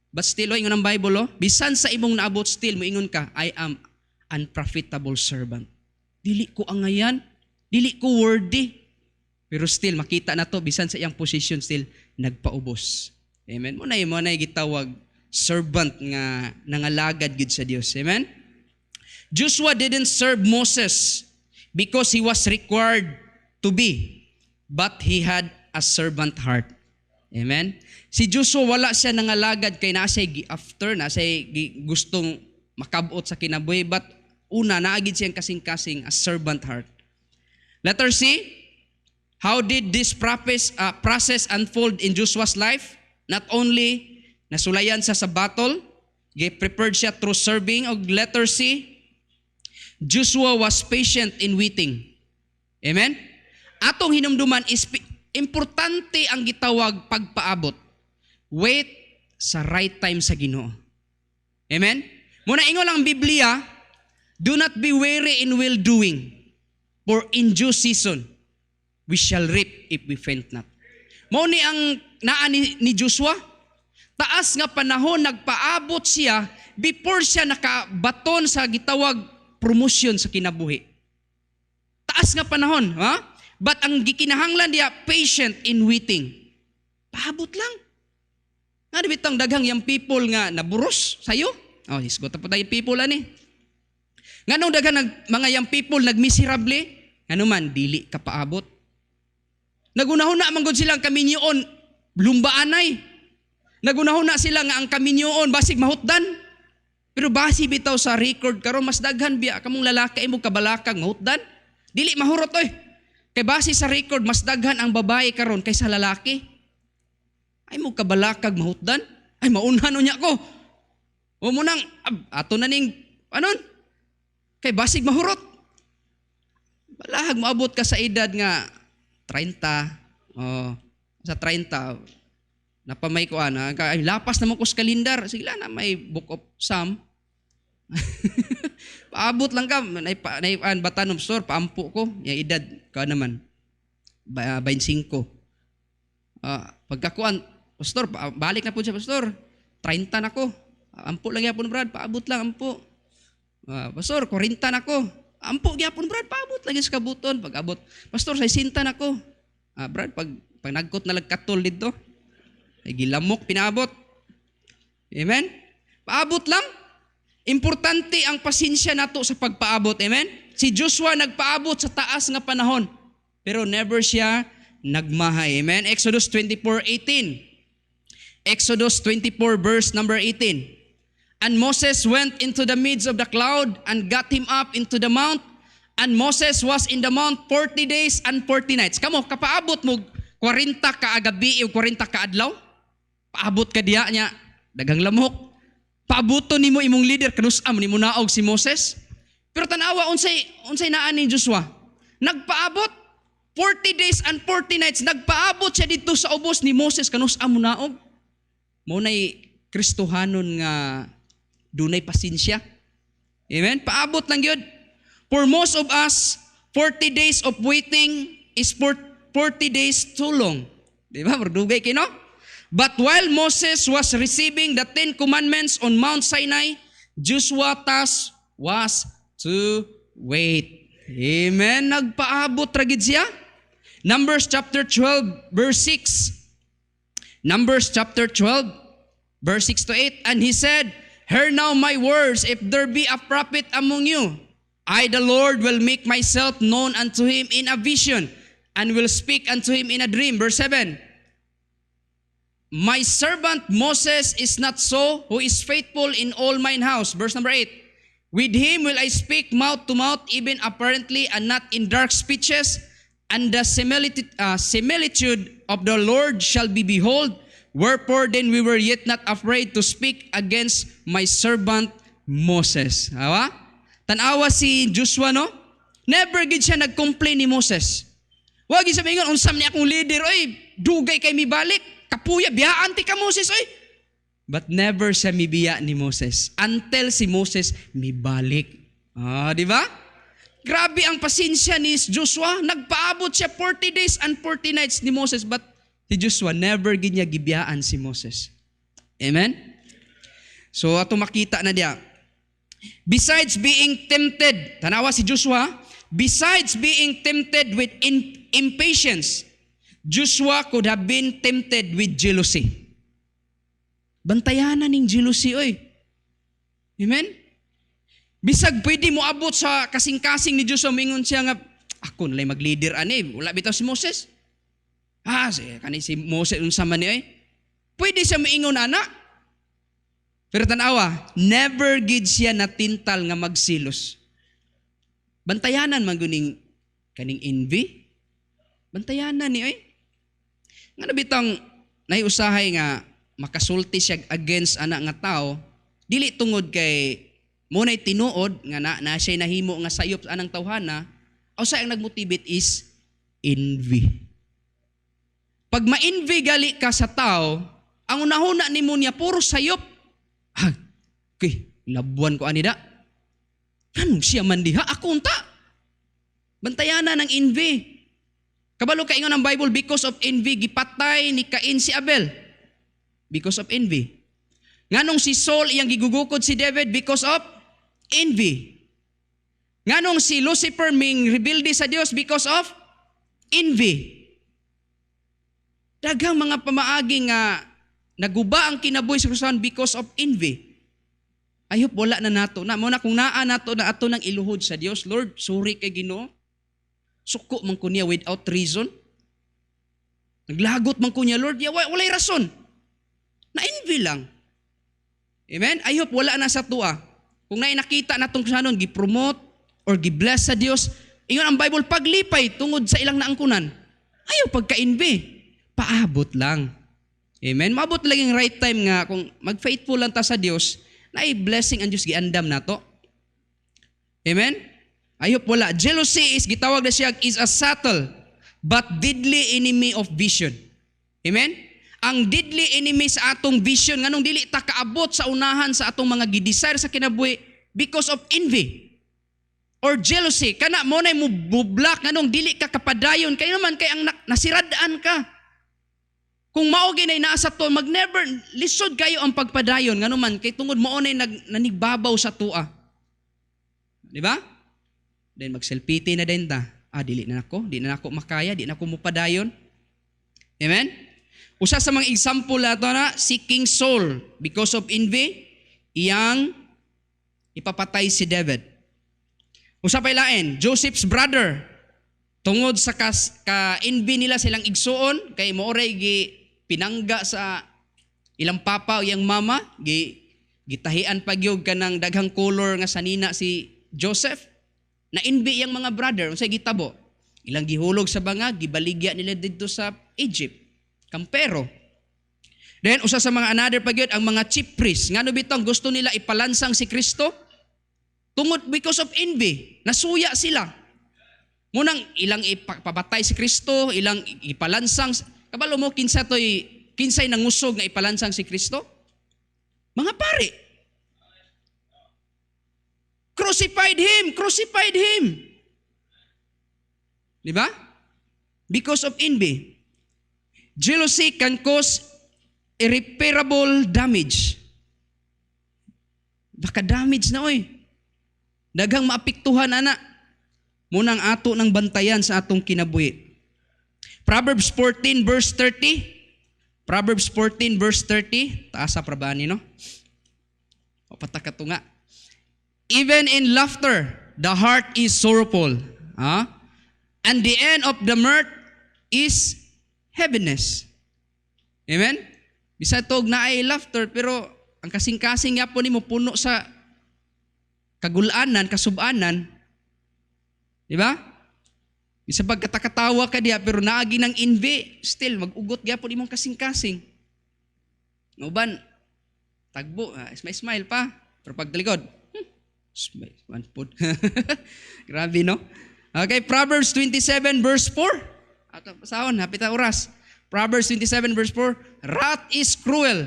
But still, ingon ang Bible, bisan sa imong naabot, still, moingon ka, I am unprofitable servant. Dili ko angayan, dili ko worthy. Pero still, makita na to, bisan sa iyang position, still, nagpaubos. Amen? Muna gitawag, servant nga nangalagad gid sa Dios. Amen? Joshua didn't serve Moses because he was required to be, but he had a servant heart. Amen? Si Joshua wala siya nangalagad kay nasay after, nasay gustong makabot sa kinabuhi, but una, naagid siyang kasing-kasing a servant heart. Letter C, how did this process unfold in Joshua's life? Not only nasulayan siya sa battle, prepared siya through serving. O letter C, Joshua was patient in waiting. Amen? Atong hinumduman is importante ang gitawag pagpaabot. Wait sa right time sa Ginoo. Amen? Muna ingon lang ang Biblia, do not be weary in well doing, for in due season we shall reap if we faint not. Mao ni ang naa ni Joshua, taas nga panahon nagpaabot siya before siya nakabaton sa gitawag promotion sa kinabuhi. Taas nga panahon, ha? But ang gikinahanglan diya, patient in waiting. Paabot lang. Nga bitang daghang yung people nga naburos sa'yo. Oh, hisgot pa tayo people ani. Nga nung daghang mga yung people nagmiserable, ano man, dili ka paabot. Nagunahon na manggod silang kaminyoon, lumbaanay. Nagunahon na sila nga ang kaminyoon, basig mahutdan. Pero basi bitaw sa record karon mas daghan biya kamong lalaki mo kabalakag mahutdan. Dili mahurot oy. Kay base sa record, mas daghan ang babae karon kaysa lalaki. Ay mo kabalakag mahutdan. Ay maunhan niya ko. O mo nang, ato na ning, anon? Kay basig mahurot. Balahag maabot ka sa edad nga 30. Sa 30, napamay ko ay lapas naman ko sa kalendar. Sige lang na may book of Psalm. Paabot lang ka, batanom store, paampo ko, yung edad ka naman, 25. Pagkakuan, pastor, balik na po siya, pastor, 30 na ko, ampo lang yapon Brad, paabot lang, ampo. Pastor, 40 na ko, ampo yapon Brad, paabot lagi sa kabuton, pag-abot. Pastor, 60 na ko, Brad, pag nagkot na lagkatol dito, ay gilamok, pinabot. Amen? Paabot lang. Importante ang pasensya nato sa pagpaabot. Amen? Si Joshua nagpaabot sa taas nga panahon, pero never siya nagmahay. Amen? Exodus 24:18. Exodus 24 verse number 18. And Moses went into the midst of the cloud and got him up into the mount, and Moses was in the mount 40 days and 40 nights. Kamo, kapaabot mo 40 ka agabi o 40 ka adlaw? Paabot ka diya niya, dagang lamok. Paabuto nimo imong leader, kanus-am nimo naog si Moses. Pero tanawa, unsay naan ni Joshua. Nagpaabot, 40 days and 40 nights, nagpaabot siya dito sa ubos ni Moses, kanus-am mo naog. Maunay Kristohanon nga dunay pasensya. Amen? Paabot lang yun. For most of us, 40 days of waiting is 40 days too long. Diba? Mardugay kino? But while Moses was receiving the 10 commandments on Mount Sinai, Joshua's task was to wait. Amen? Nagpaabot ragid siya. Numbers chapter 12, verse 6. Numbers chapter 12, verse 6 to 8. And he said, hear now my words, if there be a prophet among you, I the Lord will make myself known unto him in a vision, and will speak unto him in a dream. Verse 7. My servant Moses is not so, who is faithful in all mine house. Verse number 8. With him will I speak mouth to mouth, even apparently, and not in dark speeches. and the similitude of the Lord shall be behold, wherefore then we were yet not afraid to speak against my servant Moses. Awa? Tanawa si Joshua, no? Never gid siya nag-complain ni Moses. Wag gid siya mingon, unsam ni akong leader, oy, dugay kay mi balik. Kapuya, biyaan ti ka Moses, oy. But never siya mibiya ni Moses until si Moses mibalik. Di ba? Grabe ang pasensya ni Joshua. Nagpaabot siya 40 days and 40 nights ni Moses, but si Joshua never gid niya gibiyaan si Moses. Amen? So ato makita na diya. Besides being tempted, tanawa si Joshua, besides being tempted with impatience, Joshua could have been tempted with jealousy. Bantayanan ning jealousy, oy. Amen? Bisag pwede mo abot sa kasing-kasing ni Joshua, mingon siya nga, ako nalay mag-leader ani, wala bitaw si Moses. Kani si Moses unsa man ni, oy. Pwede siya maingon ana. Pero tanawa, never gid siya natintal nga magsilos. Bantayanan man guning kaning envy. Bantayanan ni, oy. Nga nabitang naiusahay nga makasulti siya against anak nga tao, dili tungod kay munay tinuod nga na siya nahimo nga sayop sa anang tawhana, o sa ang nagmotivate is envy. Pag ma-envy gali ka sa tao, ang unahuna nimo niya puro sayop. Labuan ko anida. Anong siya man diha? Ako unta. Bantayanan ng envy. Kabalo ka ingon ang Bible, because of envy, gipatay ni Cain si Abel. Because of envy. Nganong si Saul iyang gigugukod si David because of envy. Nganong si Lucifer ming rebelde sa Dios because of envy. Daghang mga pamaagi nga naguba ang kinabuhi sa Kristohan because of envy. I hope wala na nato. Muna kung naa nato na ato ng iluhod sa Dios, Lord, sorry kay Ginoo. Suko man ko niya without reason. Naglagot man ko niya, Lord, walay rason. Na-envy lang. Amen? I hope wala na sa tua. Kung nakita na itong sanon, gipromote or gibless sa Dios, ingon ang Bible, paglipay tungod sa ilang naangkunan. Ayaw pagka-envy. Paabot lang. Amen? Maabot lang yung right time nga, kung mag-faithful lang ta sa Dios, na blessing ang Diyos giandam na to. Amen? I hope wala. Jealousy is, gitawag na siya, is a subtle but deadly enemy of vision. Amen? Ang deadly enemy sa atong vision, nganong dili ta kaabot sa unahan sa atong mga gidesire sa kinabuhi because of envy or jealousy. Kana mo na mo bublak, nganong dili ka kapadayon, kay naman kay ang nasiradaan ka. Kung mao ginay naa sa to, mag-never lisod kayo ang pagpadayon, ngano man kay tungod mo nay nanigbabaw sa tua. Di ba? Then mag-selfie na din ta. Dili na nako makaya, di na ako mupadayon. Amen? Usa sa mga example nato na si King Saul, because of envy, iyang ipapatay si David. Usa pay lain, Joseph's brother, tungod sa ka-envy nila silang igsuon, kay mooray pinangga sa ilang papa o iyang mama, gitahian pagyog kanang daghang color nga sanina si Joseph, na envy iyang mga brother, unsay gitabo, ilang gihulog sa bangag, gibaligya nila didto sa Egypt. Kampero. Then, usa sa mga another pagyod, ang mga chief priests. Nga no bitong gusto nila ipalansang si Kristo? Tungod because of envy. Nasuya sila. Munang ilang ipabatay si Kristo, ilang ipalansang. Kabalo mo, kinsay nangusog nga ipalansang si Kristo? Mga pari. Crucified Him! Crucified Him! Di ba? Because of envy. Jealousy can cause irreparable damage. Baka damage na oy. Daghang maapektuhan ana. Munang ato ng bantayan sa atong kinabuhi. Proverbs 14 verse 30. Proverbs 14 verse 30. Taasa prabani no? O patakato nga. Even in laughter, the heart is sorrowful. And the end of the mirth is heaviness. Amen? Bisa tog na ay laughter, pero ang kasing-kasing nga po ni mo puno sa kagulanan, kasubanan. Di ba? Isa pagkatakatawa ka diya, pero naagi ng envy, still, mag-ugot gyapon imong kasing-kasing. Uban, tagbo, may smile pa, pero pagtalikod, smile, one foot. Grabe, no? Okay, Proverbs 27 verse 4. Ato, pasahon, hapit na oras. Proverbs 27 verse 4, wrath is cruel,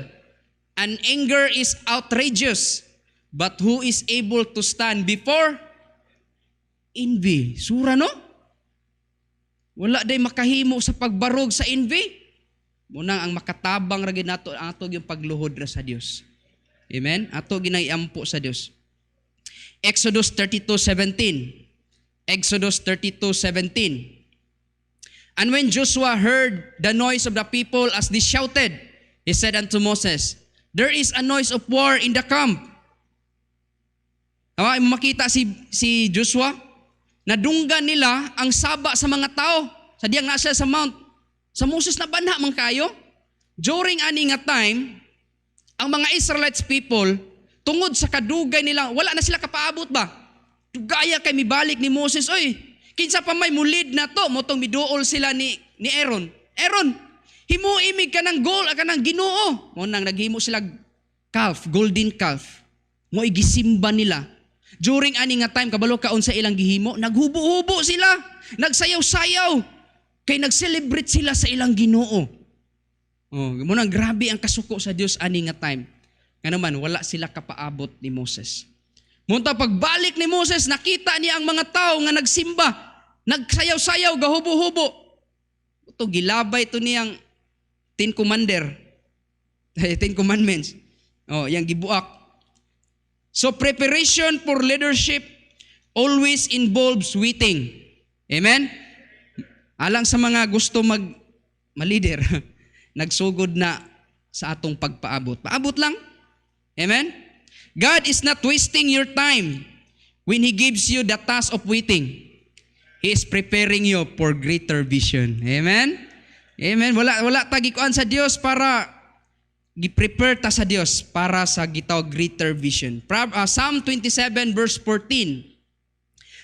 and anger is outrageous, but who is able to stand before envy? Sura, no? Wala day makahimo sa pagbarog sa envy. Munang ang makatabang ra gid nato ang ato yung pagluhod ra sa Dios. Amen? Ato ginaiampo sa Dios. Exodus 32:17. Exodus 32:17. And when Joshua heard the noise of the people as they shouted, he said unto Moses, there is a noise of war in the camp. Makita si Joshua, nadunggan nila ang saba sa mga tao. Sa diyang na siya sa mount. Sa Moses na banha man kayo. During ani nga time, ang mga Israelites people, tungod sa kadugay nila, wala na sila kapaabot ba? Tugaya kay mibalik ni Moses, oy, kinsa pa may mulid na to, motong miduol sila ni Aaron. Aaron, himuimig ka ng gold, ka ng Ginoo. Mo nang naghimo sila calf, golden calf. Mo igisimba nila. During ani nga time, kabalo kaon sa ilang gihimo, naghubo-hubo sila, nagsayaw-sayaw, kay nag-celebrate sila sa ilang Ginoo. Oh, muna grabe ang kasuko sa Dios ani nga time. Nga naman, wala sila kapaabot ni Moses. Munta pagbalik ni Moses, nakita niya ang mga tao nga nagsimba, nagsayaw-sayaw, gahubo-hubo. Ito, gilabay ito niyang Ten Commandments. Oh, yang gibuak. So preparation for leadership always involves waiting. Amen? Alang sa mga gusto ma-leader, nagsugod na sa atong pagpaabot. Paabot lang. Amen? God is not wasting your time when He gives you the task of waiting. He is preparing you for greater vision. Amen? Amen. Wala tagikuan sa Dios para gi-prepare ta sa Dios para sa gitaw greater vision. Psalm 27 verse 14.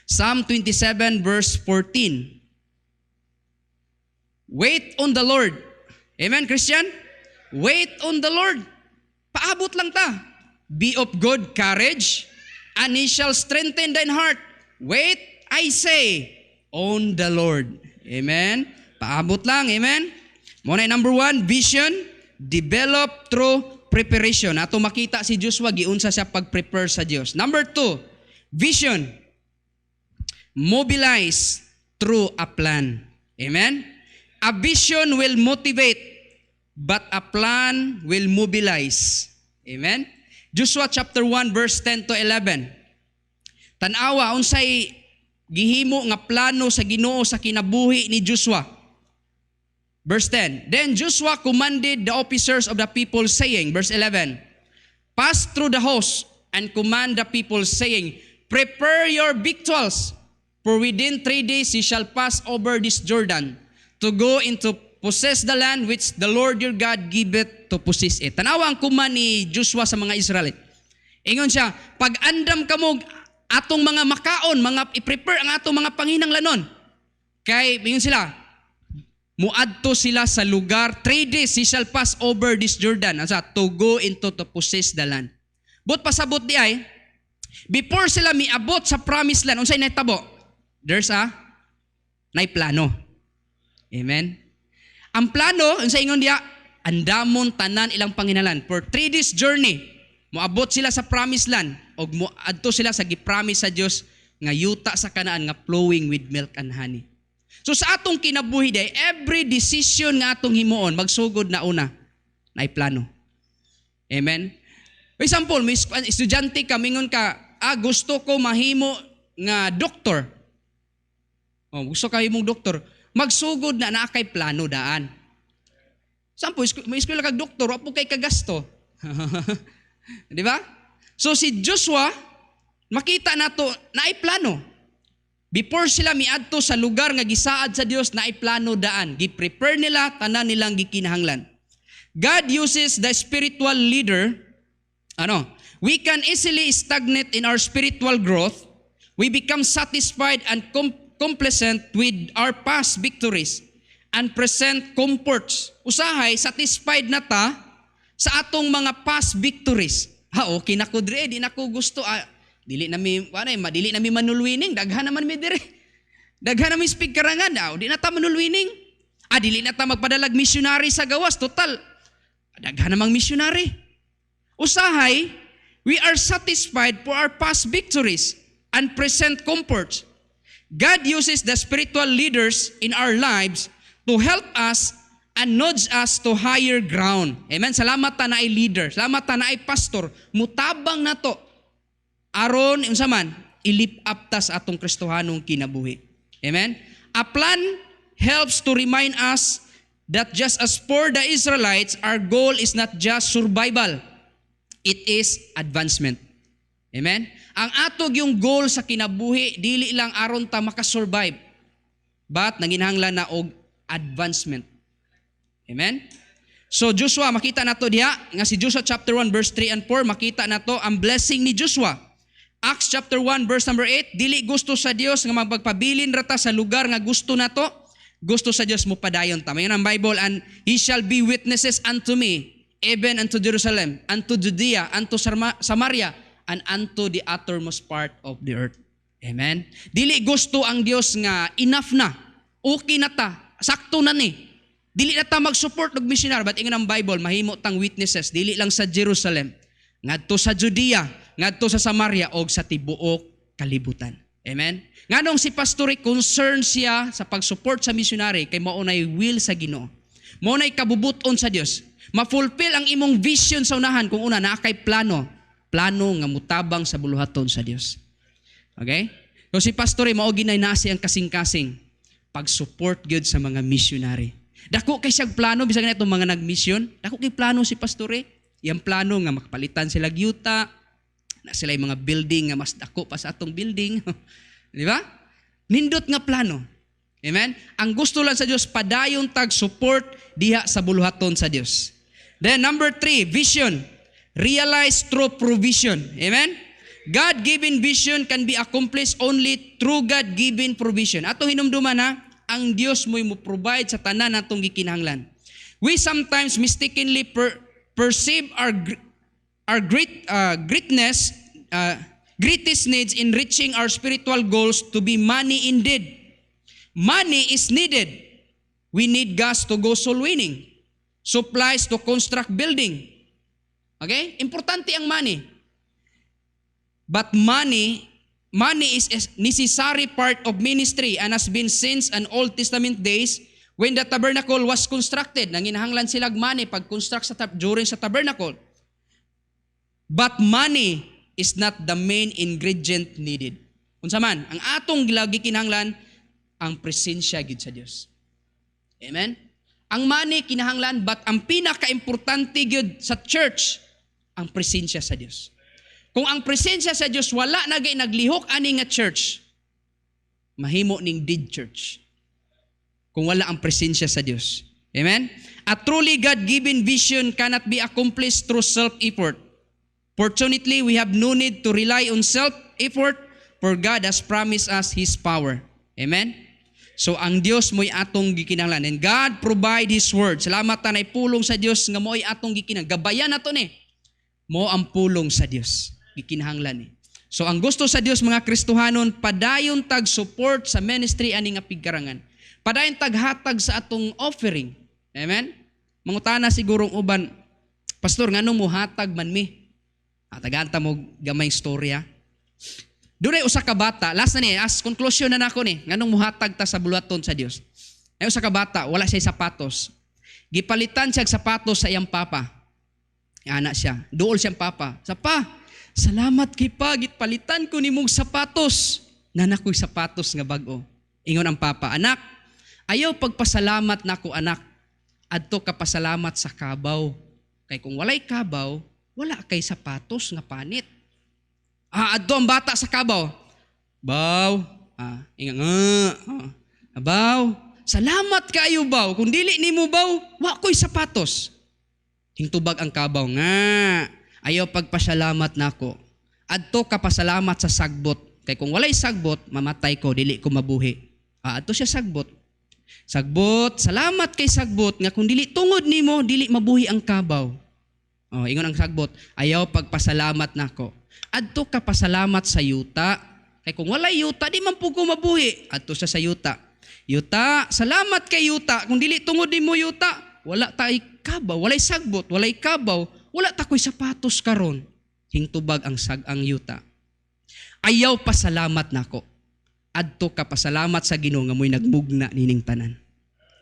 Psalm 27 verse 14. Wait on the Lord. Amen, Christian? Wait on the Lord. Paabot lang ta. Be of good courage, and He shall strengthen thine heart. Wait, I say, on the Lord. Amen? Paabot lang, amen? Muna number 1, vision, develop through preparation. Ato makita si Joshua, giunsa siya pag-prepare sa Dios. Number 2, vision, mobilize through a plan. Amen? A vision will motivate, but a plan will mobilize. Amen? Joshua chapter 1 verse 10 to 11. Tanawa unsay gihimo nga plano sa Ginoo sa kinabuhi ni Joshua. Verse 10. Then Joshua commanded the officers of the people saying, verse 11, pass through the host and command the people saying, prepare your victuals, for within 3 days ye shall pass over this Jordan to go into possess the land which the Lord your God giveth to possess it. Tanawa ang kuman ni Joshua sa mga Israelite. Ingon siya, pag andam kamo atong mga makaon, mga i-prepare ang atong mga panginahanglanon. Kay ingon sila, muadto sila sa lugar, 3 days he shall pass over this Jordan, asa to go into to possess the land. But pasabot di ay, before sila miabot sa promised land, unsay nahitabo? There's nay plano. Amen. Ang plano, sa ingon diya, andamon tanan ilang panginahanglan. For 3 days journey, moabot sila sa promised land, o moadto sila sa gipromise sa Dios nga yuta sa Kanaan nga flowing with milk and honey. So sa atong kinabuhi day, every decision nga atong himuon, magsugod na una, na plano. Amen? For example, may estudyante ka, mingon ka, gusto ko mahimo nga doktor. Gusto ka himong doktor. Magsugod na kay plano daan. Sampo, may eskwela kag doktor, wapo kay kagasto. Di ba? So si Joshua, makita nato na plano. Before sila miadto sa lugar nga gisaad sa Dios, na plano daan. Gi-prepare nila, tanan nilang gikinahanglan. God uses the spiritual leader. We can easily stagnate in our spiritual growth. We become satisfied and complacent with our past victories and present comforts. Usahay, satisfied na ta sa atong mga past victories. Okay na ko dire, di na ko gusto. Dili nami manulwining, daghan naman mi dire. Daghan namin speak karangan, di na ta manulwining. Dili na ta magpadalag missionary sa gawas, total. Daghan namang missionary. Usahay, we are satisfied for our past victories and present comforts. God uses the spiritual leaders in our lives to help us and nudge us to higher ground. Amen? Salamat ta na ay leader. Salamat ta na ay pastor. Mutabang na to. Aron, unsa man, ilip up ta sa atong Kristohanong kinabuhi. Amen? A plan helps to remind us that just as for the Israelites, our goal is not just survival. It is advancement. Amen? Ang atog yung goal sa kinabuhi, dili lang aron ta makasurvive, but nanginahanglan na og advancement. Amen? So Joshua, makita nato diha nga si Joshua chapter 1 verse 3 and 4, makita nato ang blessing ni Joshua. Acts chapter 1 verse number 8, dili gusto sa Dios nga magpagpabilin rata sa lugar nga gusto nato, gusto sa Dios mo padayon ta. Mayon ang Bible, and he shall be witnesses unto me, even unto Jerusalem, unto Judea, unto Samaria, and unto the uttermost part of the earth. Amen? Dili gusto ang Dios nga enough na, okay na ta, sakto na ni. Dili na ta mag-support ng missionary, but ingon ang Bible, mahimo tang witnesses, dili lang sa Jerusalem, ngadto sa Judea, ngadto sa Samaria, o sa tibuok kalibutan. Amen? Nganong si Pastor concerned siya sa pag-support sa missionary, kay maunay will sa Ginoo. Maunay kabubuton sa Dios. Ma-fulfill ang imong vision sa unahan kung una na kay plano nga mutabang sa buluhaton sa Dios. Okay? So si Pastor mao ginay nasi ang kasing-kasing pag-support gyud sa mga missionary. Dako kay siyang plano bisag na itong mga nag-mission. Dako kay plano si Pastor. Iyang plano nga makapalitan sila gyuta, na sila yung mga building nga mas dako pa sa atong building. Di ba? Nindot nga plano. Amen? Ang gusto lang sa Dios padayon tag support diha sa buluhaton sa Dios. Then number 3, vision. Realize through provision. Amen? God-given vision can be accomplished only through God-given provision. Atong hinumduman ha, ang Dios mo'y mo-provide sa tanan natong gikinahanglan. We sometimes mistakenly perceive our greatest needs in reaching our spiritual goals to be money indeed. Money is needed. We need gas to go soul winning, supplies to construct building. Okay? Importante ang money. But money is a necessary part of ministry and has been since an Old Testament days when the tabernacle was constructed. Nanginahanglan silag money pag-construct during sa tabernacle. But money is not the main ingredient needed. Unsa man, ang atong lagi kinahanglan ang presensya gid sa Dios. Amen? Ang money kinahanglan, but ang pinaka-importante gid sa church ang presensya sa Dios. Kung ang presensya sa Dios wala na gay naglihok ani nga church, mahimo ning dead church. Kung wala ang presensya sa Dios. Amen? A truly God-given vision cannot be accomplished through self-effort. Fortunately, we have no need to rely on self-effort, for God has promised us His power. Amen? So, ang Dios mo'y atong gikinahanglan. And God provide His word. Salamat tanay pulong sa Dios nga mo'y atong gikinahanglan. Gabayan nato ni. Mo ang pulong sa Dios. Gikinahanglan ni. So, ang gusto sa Dios mga Kristohanon, padayon tag support sa ministry ani nga pigkarangan. Padayon tag hatag sa atong offering. Amen? Mangutana sigurong uban, Pastor, nganong mo hatag man mi? Tagaanta mo gamay storya. Doon ay usa ka bata, last na ni, as conclusion na nako ni, nganong muhatag ta sa buluhaton sa Dios. Ay usa ka bata, wala siya sapatos. Gipalitan siya sapatos sa iyang papa. Anak siya, duol siyang papa. Sapa, salamat kay pa, gipalitan ko nimong sapatos. Nanak ko'y sapatos nga bag-o. Ingon ang papa, anak, ayaw pagpasalamat nako anak. Adto ka pasalamat sa kabaw. Kay kung walay kabaw, wala kay sapatos nga panit. Adto ang bata sa kabaw. Baw. Baw. Salamat kayo baw. Kung dili nimo baw, wa ko'y sapatos. Hingtubag ang kabaw nga. Ayaw pagpasalamat nako. Adto ka pasalamat sa sagbot. Kay kung walay sagbot, mamatay ko, dili ko mabuhi. Ato siya sagbot. Sagbot, salamat kay sagbot nga kung dili tungod nimo dili mabuhi ang kabaw. Oh, ingon ang sagbot, ayaw pagpasalamat nako. Adto ka pasalamat sa yuta. Kay kung walay yuta di man pud ko mabuhi. Adto siya sa yuta. Yuta, salamat kay yuta. Kung dili tungod nimo yuta, wala tay kabaw, walay sagbot, walay kabaw, wala ta koy sapatos karon. Hingtubag ang ang yuta. Ayaw pasalamat nako. Adto ka pasalamat sa Ginoo nga mo'y nagmugna nining tanan.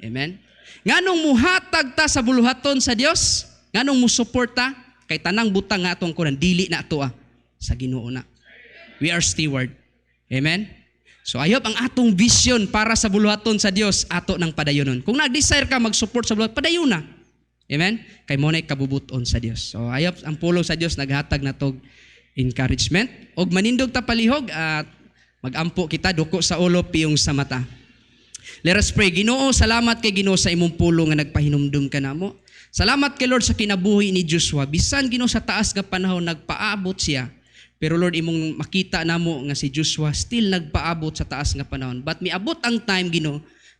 Amen. Nganong muhatag ta sa buluhaton sa Dios? Nganong musuporta kay tanang butang nga atong kunan dili na ato sa Ginoo na. We are steward. Amen. So ayop ang atong vision para sa buluhaton sa Dios ato nang padayonon. Kung nag-desire ka mag-support sa buluhaton, padayon na. Amen. Kay mo na kabubuton sa Dios. So ayop ang pulong sa Dios naghatag na tog encouragement og manindog ta palihog at magampo kita duko sa ulo piyong sa mata. Let us pray. Ginoo, salamat kay Ginoo sa imong pulong nga nagpahinumdum ka namo. Salamat kay Lord sa kinabuhi ni Joshua. Bisan Ginoo sa taas nga panahon nagpaabot siya. Pero Lord, imong makita namo nga si Joshua still nagpaabot sa taas nga panahon. But miabot ang time Ginoo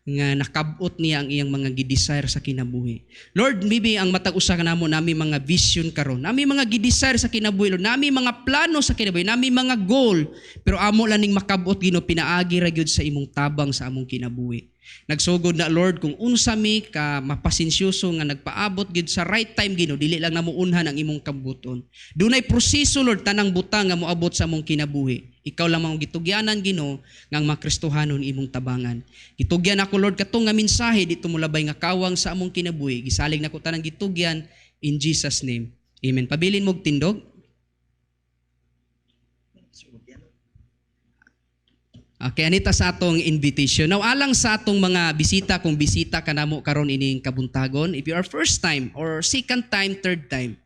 nga nakabot niya ang iyang mga gidesire sa kinabuhi. Lord, maybe ang matag usa ka namo nami mga vision karon, nami mga gidesire sa kinabuhi, Lord, nami mga plano sa kinabuhi, nami mga goal, pero amo lang ning makabot Ginoo pinaagi ra gyud sa imong tabang sa among kinabuhi. Nagsugod na Lord kung unsa mi ka mapasensyoso nga nagpaabot gid sa right time Ginoo, dili lang namo unhan ang imong kabuton. Dunay proseso Lord tanang butang nga moabot sa among kinabuhi. Ikaw lamang ang gitugyanan Ginoo nga makristohanon imong tabangan. Gitugyan ako Lord katong nga mensahe dito mulabay nga kawang sa among kinabuhi. Gisalig nako tanang gitugyan in Jesus name. Amen. Pabilin mog tindog. Okay, anita sa atong invitation. Now, alang sa atong mga bisita, kung bisita ka namo karon ining kabuntagon, if you are first time or second time, third time,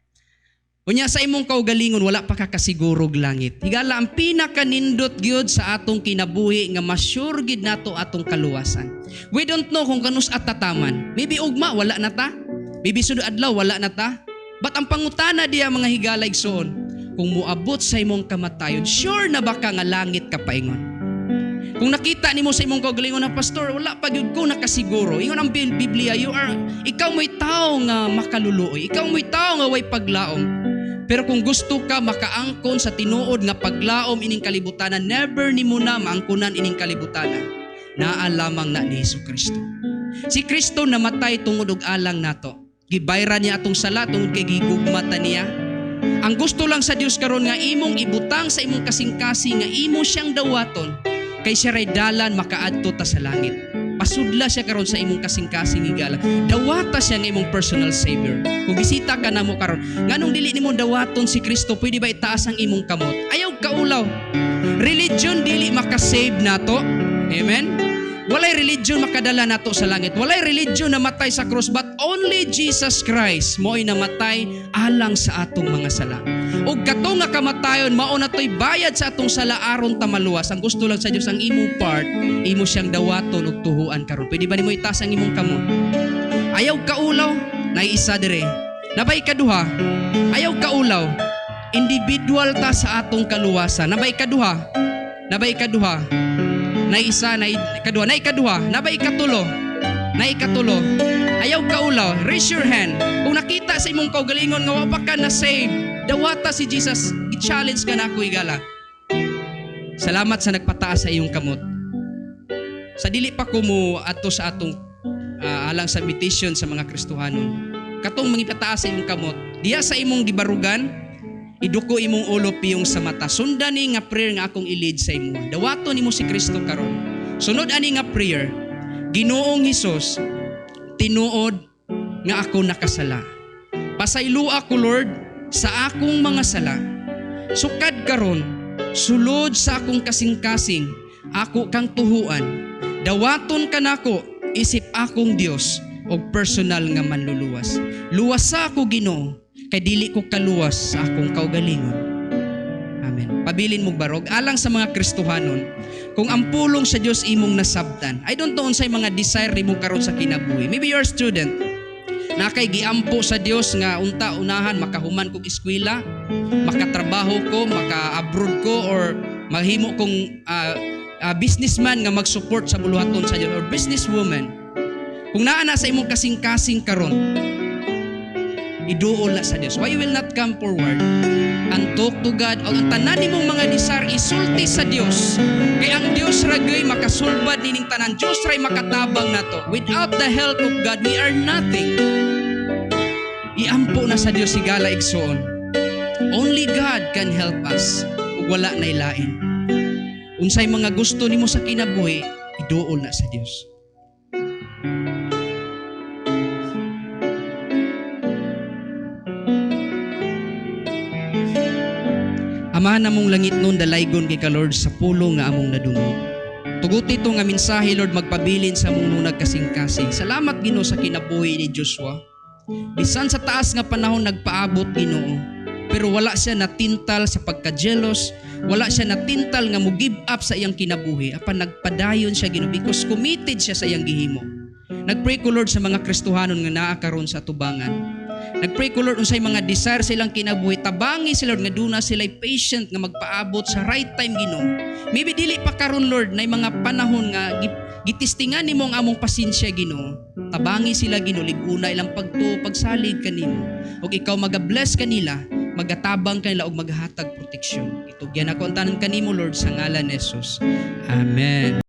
unya sa imong kaugalingon, wala pa kakasigurog langit. Higala, ang pinakanindot gyud sa atong kinabuhi nga ma-sure gid nato atong kaluwasan. We don't know kung kanus at tataman. Maybe ugma, wala na ta. Maybe sunod adlaw, wala na ta. But ang pangutana diya mga higala igsoon, kung muabot sa imong kamatayon, sure na baka nga langit ka paingon? Kung nakita nimo sa imong kaugalingon na pastor, wala pa gyud ko nakasiguro. Ingon ang Biblia, ikaw mo'y tao nga makaluluoy. Ikaw mo'y tao nga way paglaom. Pero kung gusto ka makaangkon sa tinuod nga paglaom ining kalibutanan, never nimo na maangkunan ining kalibutanan. Naa lamang na ni Jesucristo. Si Kristo namatay tungod og alang nato. Gibayran niya atong sala tungod kay gigugmata niya. Ang gusto lang sa Dios karon nga imong ibutang sa imong kasing-kasing nga imo siyang dawaton. Kay siya ray dalan makaadto ta sa langit. Pasudla siya karon sa imong kasing-kasing higala. Dawata siya nga imong personal savior. Kung bisita ka namo karon, nganong dili nimo dawaton si Kristo, pwede ba itaas ang imong kamot? Ayaw kaulaw. Religion dili makasave nato. Amen. Walay religion makadala nato sa langit. Walay religion na matay sa cross, but only Jesus Christ mo'y namatay alang sa atong mga sala. Ug kato nga kamatayon mao na to'y bayad sa atong sala aron ta maluwas. Ang gusto lang sa Dios ang imong part, imo siyang dawaton ug tuhuan karon. Pwede ba nimo itaas ang imong kamot? Ayaw kaulaw, nay isa dire. Nabay kaduha, ayaw kaulaw. Individual ta sa atong kaluwasan. Nabay kaduha. Nay isa, nay ikaduha, nabay ikatulo. Ayaw kaulaw, raise your hand. Kung nakita sa imong kaugalingon nga wa pa ka na save, dawata si Jesus, i-challenge ka na ako higala. Salamat sa nagpataas sa iyong kamot. Sa dili pa ko mo ato sa atong alang sa invitation sa mga Kristohanon. Katong mangipataas sa imong kamot, diya sa imong gibarugan, iduko imong ulo piyong sa mata. Sundan ni nga prayer nga akong i-lead sa imo. Dawaton nimo si Kristo karon. Sunod ani nga prayer. Ginoong Hesus, tinuod nga ako nakasala. Pasaylo ako Lord sa akong mga sala. Sukad karon, sulod sa akong kasing-kasing, ako kang tuhuan. Dawaton ka nako, isip akong Dios og personal nga manluluwas. Luwas sa ako Ginoo, kay dili ko kaluwas sa akong kaugalingon. Amen. Pabilin mong barog alang sa mga Kristohanon, kung ang pulong sa Dios imong nasabtan. I don't know unsay mga desire nimo karon sa kinabuhi. Maybe you're a student na kay giampo sa Dios nga unta-unahan makahuman kog eskwela, makatrabaho ko, maka-abroad ko, or mahimo kong businessman nga mag-support sa buluhaton sa Dios or businesswoman. Kung naa na sa imong kasing-kasing karon, iduol na sa Dios. Why you will not come forward and talk to God o ang tanan nimong mga desire isulti sa Dios? Kaya ang Dios ragay makasulbad nining tanan. Dios ray makatabang nato. Without the help of God, we are nothing. Iampo na sa Dios sigala igsoon. Only God can help us. Ug wala nay lain. Unsay mga gusto nimo sa kinabuhi, iduol na sa Dios. Amahan namong langit nun dalaygon kay ka Lord sa pulo nga among nadungog. Tugot ito nga mensahe Lord magpabilin sa among nung nagkasing-kasing. Salamat Ginoo sa kinabuhi ni Joshua. Bisan sa taas nga panahon nagpaabot Ginoo, pero wala siya natintal sa pagka-jealous, wala siya natintal nga mo give up sa iyang kinabuhi. Apan nagpadayon siya Ginoo because committed siya sa iyang gihimo. Nagpray ko Lord sa mga Kristohanon nga naa karon sa atubangan. Nagpray ko Lord unsay mga desire silang kinabuhi, tabangi sila Lord nga duna sila'y patient nga magpaabot sa right time Ginoo. Maybe dili pa karon Lord nay mga panahon nga gitistingan nimo ang among pasensya Ginoo. Tabangi sila Ginoo liguna ilang pagsalig kanimo. Og ikaw maga-bless kanila, magatabang kanila og maghatag proteksyon. Itugyan ako ang tanan kanimo Lord sa ngalan ni Jesus. Amen.